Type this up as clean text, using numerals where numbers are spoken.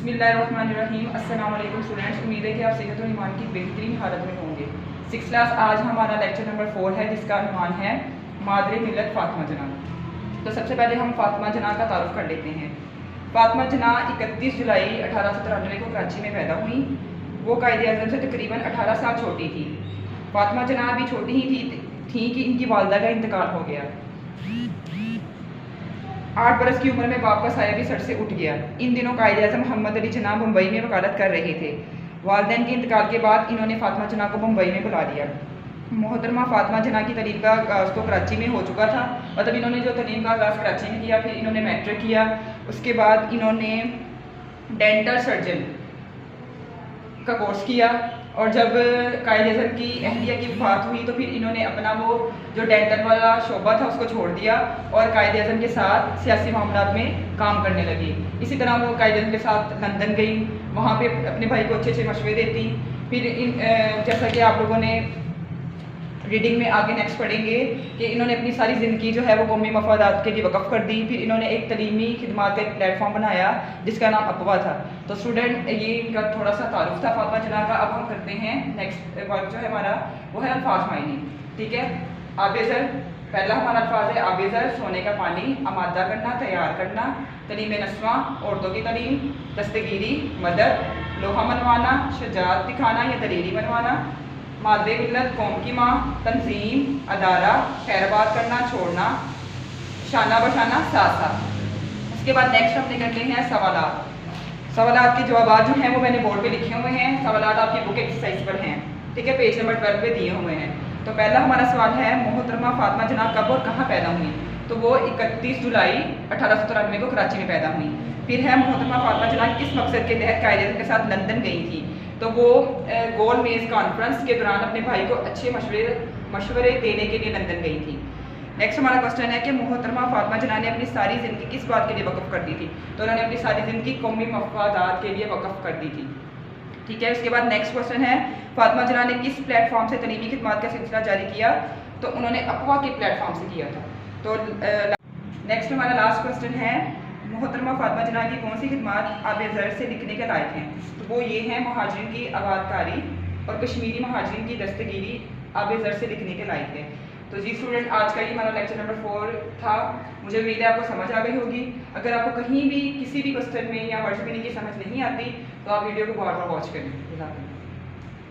बिस्मिल्लाहिर्रहमानिर्रहीम। अस्सलाम वालेकुम स्टूडेंट्स, उम्मीद है कि आप सेहत और ईमान की बेहतरीन हालत में होंगे। 6th क्लास आज हमारा लेक्चर नंबर 4 है, जिसका अनुमान है मादरे मिल्लत फातिमा जना। तो सबसे पहले हम फातिमा जना का तारुफ कर लेते हैं। फातिमा जना 31 जुलाई 1893 को कराची में पैदा हुई। वो कायदे आज़म से तकरीबन 18 साल छोटी थी। फातिमा जना अभी छोटी ही थी कि इनकी वालदा का इंतकाल हो गया। 8 बरस की उम्र में बाप का साया भी सर से उठ गया। इन दिनों कायदे आज़म मोहम्मद अली जना मुंबई में वकालत कर रहे थे। वालिदैन के इंतकाल के बाद इन्होंने फातिमा जना को मुंबई में बुला लिया। मोहतरमा फातिमा जना की तलीम का आगाज़ तो कराची में हो चुका था, मतलब इन्होंने जो तलीम का आगाज़ कराची में किया, फिर इन्होंने मैट्रिक किया। उसके बाद इन्होंने डेंटल सर्जन का कोर्स किया, और जब कायदे आज़म की अहलिया की वफ़ात हुई तो फिर इन्होंने अपना वो जो डेंटल वाला शोबा था उसको छोड़ दिया और कायदे आज़म के साथ सियासी मामलात में काम करने लगी। इसी तरह वो कायदे आज़म के साथ लंदन गई, वहाँ पे अपने भाई को अच्छे अच्छे मशवरे देती। फिर जैसा कि आप लोगों ने रीडिंग में आगे नेक्स्ट पढ़ेंगे कि इन्होंने अपनी सारी ज़िंदगी जो है वो कौमी मफादात के लिए वक़फ़ कर दी। फिर इन्होंने एक तलीमी खिदमात का एक प्लेटफॉर्म बनाया जिसका नाम अकवा था। तो स्टूडेंट, ये इनका थोड़ा सा तारुफ था फातिमा जना का। अब हम करते हैं नेक्स्ट वर्क जो है हमारा, वो है अल्फाज मायने। ठीक है, आबेज़र पहला हमारा अल्फाज है आबेज़र, सोने का पानी, आमादा करना, तैयार करना। तलीम नस्वा, औरतों की तलीम। दस्तगीरी, मदद। लोहा मनवाना, शुजाअत दिखाना या दलेरी बनवाना। मादरे मिल्लत, कौम की माँ। तंजीम, अदारा, खैरबाद करना, छोड़ना। शाना बशाना, साथ साथ। उसके बाद नेक्स्ट हम करते हैं सवालात। सवालात के जवाब जो हैं वो मैंने बोर्ड पे लिखे हुए हैं। सवालात आपकी बुक एक्सरसाइज पर हैं। ठीक है, पेज नंबर 12 पे दिए हुए हैं। तो पहला हमारा सवाल है, मोहतरमा फातिमा जना कब और कहाँ पैदा हुई? तो वो 31 जुलाई 1893 को कराची में पैदा हुई। फिर है, मोहतरमा फातिमा जना किस मकसद के तहत कायदे आज़म के साथ लंदन गई थी? तो वो गोल मेज़ कॉन्फ्रेंस के दौरान अपने भाई को अच्छे मशवरे देने के लिए लंदन गई थी। नेक्स्ट हमारा क्वेश्चन है कि मोहतरमा फातिमा जना ने अपनी सारी ज़िंदगी किस बात के लिए वक़फ़ कर दी थी? तो उन्होंने अपनी सारी ज़िंदगी कौमी मफादात के लिए वक़फ़ कर दी थी। ठीक है, उसके बाद नेक्स्ट क्वेश्चन है, फातिमा जना ने किस प्लेटफॉर्म से तलीमी खिदमात का सिलसिला जारी किया? तो उन्होंने अफवाह के प्लेटफॉर्म से किया था। तो नेक्स्ट हमारा लास्ट क्वेश्चन है, मोहतरमा फातिमा जना की कौन सी खिदमात आबेज़र से लिखने के लायक हैं? तो वो ये हैं, महाजरीन की आबादकारी और कश्मीरी महाजरीन की दस्तगीरी आबेज़र से लिखने के लायक है। तो जी स्टूडेंट, आज का ये हमारा लेक्चर नंबर 4 था। मुझे उम्मीद है आपको समझ आ गई होगी। अगर आपको कहीं भी किसी भी क्वेश्चन में या वर्ड मीनिंग की समझ नहीं आती तो आप वीडियो को बार बार वॉच करें।